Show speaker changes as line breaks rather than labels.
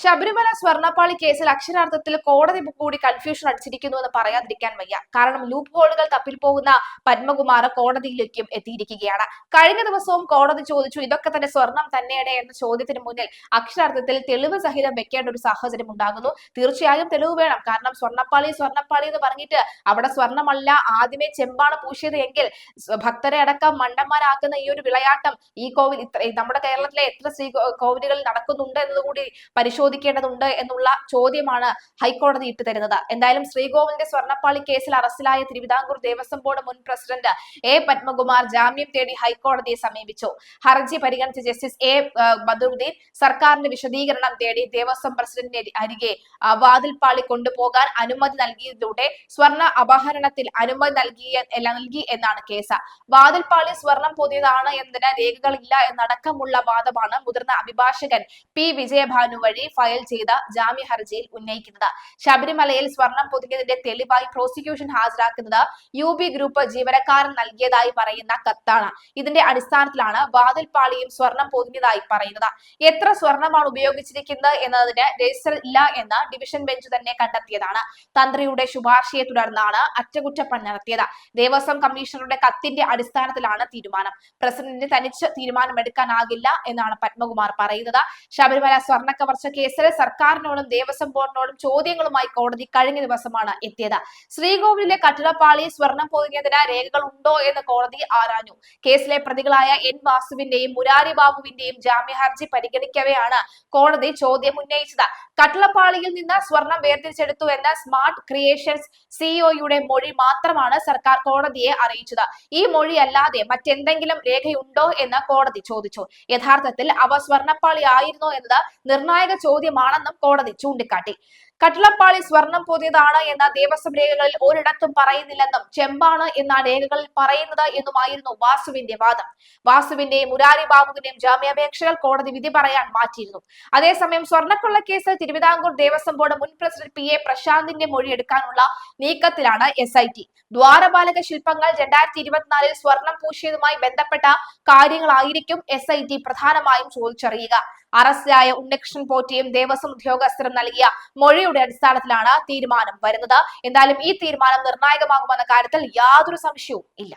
ശബരിമല സ്വർണ്ണപ്പാളി കേസിൽ അക്ഷരാർത്ഥത്തിൽ കോടതി കൂടി കൺഫ്യൂഷൻ അടിച്ചിരിക്കുന്നു എന്ന് പറയാതിരിക്കാൻ വയ്യ. കാരണം ലൂപ്പ് ഹോളുകൾ തപ്പിൽ പോകുന്ന പത്മകുമാർ കോടതിയിലേക്കും എത്തിയിരിക്കുകയാണ്. കഴിഞ്ഞ ദിവസവും കോടതി ചോദിച്ചു, ഇതൊക്കെ തന്നെ സ്വർണം തന്നെയാണ് എന്ന ചോദ്യത്തിന് മുന്നിൽ അക്ഷരാർത്ഥത്തിൽ തെളിവ് സഹിതം വെക്കേണ്ട ഒരു സാഹചര്യം ഉണ്ടാകുന്നു. തീർച്ചയായും തെളിവ് വേണം. കാരണം സ്വർണ്ണപ്പാളി എന്ന് പറഞ്ഞിട്ട് അവിടെ സ്വർണ്ണമല്ല, ആദ്യമേ ചെമ്പാണ് പൂശിയത് എങ്കിൽ ഭക്തരെ അടക്കം മണ്ടന്മാരാക്കുന്ന ഈ ഒരു വിളയാട്ടം ഈ കോവിൽ നമ്മുടെ കേരളത്തിലെ എത്ര ശ്രീ കോവിലുകളിൽ നടക്കുന്നുണ്ട് എന്നതുകൂടി പരിശോധിക്കേണ്ടതുണ്ട് എന്നുള്ള ചോദ്യമാണ് ഹൈക്കോടതി ഇട്ടു തരുന്നത്. എന്തായാലും ശ്രീകോവിലിന്റെ സ്വർണ്ണപ്പാളി കേസിൽ അറസ്റ്റിലായ തിരുവിതാംകൂർ ദേവസ്വം ബോർഡ് മുൻ പ്രസിഡന്റ് എ പത്മകുമാർ ജാമ്യം തേടി ഹൈക്കോടതിയെ സമീപിച്ചു. ഹർജി പരിഗണിച്ച ജസ്റ്റിസ് എ ബദറുദ്ദീൻ സർക്കാരിന്റെ വിശദീകരണം തേടി ദേവസ്വം പ്രസിഡന്റിന്റെ അരികെ വാതിൽപ്പാളി കൊണ്ടുപോകാൻ അനുമതി നൽകിയതിലൂടെ സ്വർണ്ണ അപഹരണത്തിൽ അനുമതി നൽകി എന്നാണ് കേസ്. വാതിൽപ്പാളി സ്വർണം പൊതിയതാണ് എന്നതിന് രേഖകളില്ല എന്നടക്കമുള്ള വാദമാണ് മുതിർന്ന അഭിഭാഷകൻ പി വിജയഭാനു വഴി ഫയൽ ചെയ്ത ജാമ്യ ഹർജിയിൽ ഉന്നയിക്കുന്നത്. ശബരിമലയിൽ സ്വർണം പൊതിഞ്ഞതിന്റെ തെളിവായി പ്രോസിക്യൂഷൻ ഹാജരാക്കുന്നത് UB ഗ്രൂപ്പ് ജീവനക്കാരൻ നൽകിയതായി പറയുന്ന കത്താണ്. ഇതിന്റെ അടിസ്ഥാനത്തിലാണ് വാതിൽപ്പാളിയും സ്വർണം പൊതിഞ്ഞതായി പറയുന്നത്. എത്ര സ്വർണമാണ് ഉപയോഗിച്ചിരിക്കുന്നത് എന്നതിന് രജിസ്റ്റർ ഇല്ല എന്ന് ഡിവിഷൻ ബെഞ്ച് തന്നെ കണ്ടെത്തിയതാണ്. തന്ത്രിയുടെ ശുപാർശയെ തുടർന്നാണ് അറ്റകുറ്റപ്പണി നടത്തിയത്. ദേവസ്വം കമ്മീഷണറുടെ കത്തിന്റെ അടിസ്ഥാനത്തിലാണ് തീരുമാനം. പ്രസിഡന്റിന് തനിച്ച് തീരുമാനമെടുക്കാനാകില്ല എന്നാണ് പത്മകുമാർ പറയുന്നത്. ശബരിമല സ്വർണ്ണ കവർച്ച കേസിൽ സർക്കാരിനോടും ദേവസ്വം ബോർഡിനോടും ചോദ്യങ്ങളുമായി കോടതി കഴിഞ്ഞ ദിവസമാണ് എത്തിയത്. ശ്രീകോവിലിലെ കട്ടിടപ്പാളി സ്വർണം പൊതിഞ്ഞതിന് രേഖകൾ ഉണ്ടോ എന്ന് കോടതി ആരാഞ്ഞു. കേസിലെ പ്രതികളായ N വാസുവിന്റെയും മുരാരി ബാബുവിന്റെയും ജാമ്യ ഹർജി പരിഗണിക്കവെയാണ് കോടതി ചോദ്യം ഉന്നയിച്ചത്. കട്ടിളപ്പാളിയിൽ നിന്ന് സ്വർണം വേർതിരിച്ചെടുത്തു എന്ന സ്മാർട്ട് ക്രിയേഷൻസ് സിഇഒയുടെ മൊഴി മാത്രമാണ് സർക്കാർ കോടതിയെ അറിയിച്ചത്. ഈ മൊഴി അല്ലാതെ മറ്റെന്തെങ്കിലും രേഖയുണ്ടോ എന്ന് കോടതി ചോദിച്ചു. യഥാർത്ഥത്തിൽ അവ സ്വർണ്ണപ്പാളി ആയിരുന്നോ എന്നത് നിർണായക ചോദ്യമാണെന്നും കോടതി ചൂണ്ടിക്കാട്ടി. കട്ടിളപ്പാളി സ്വർണം പൊതിയതാണ് എന്ന ദേവസ്വം രേഖകളിൽ ഒരിടത്തും പറയുന്നില്ലെന്നും ചെമ്പാണ് എന്ന രേഖകളിൽ പറയുന്നത് എന്നുമായിരുന്നു വാസുവിന്റെ വാദം. വാസുവിന്റെയും മുരാരി ബാബുവിന്റെയും ജാമ്യാപേക്ഷകൾ കോടതി വിധി പറയാൻ മാറ്റിയിരുന്നു. അതേസമയം സ്വർണ്ണക്കൊള്ള കേസിൽ തിരുവിതാംകൂർ ദേവസ്വം ബോർഡ് മുൻ പ്രസിഡന്റ് PA പ്രശാന്തിന്റെ മൊഴിയെടുക്കാനുള്ള നീക്കത്തിലാണ് SIT. ദ്വാരപാലക ശില്പങ്ങൾ 2024 സ്വർണം പൂശിയതുമായി ബന്ധപ്പെട്ട കാര്യങ്ങളായിരിക്കും SIT പ്രധാനമായും ചോദിച്ചറിയുക. അറസ്റ്റിലായ ഉണ്ണികൃഷ്ണൻ പോറ്റിയും ദേവസ്വം ഉദ്യോഗസ്ഥരും നൽകിയ മൊഴിയുടെ അടിസ്ഥാനത്തിലാണ് തീരുമാനം വരുന്നത്. എന്തായാലും ഈ തീരുമാനം നിർണായകമാകുമെന്ന കാര്യത്തിൽ യാതൊരു സംശയവും ഇല്ല.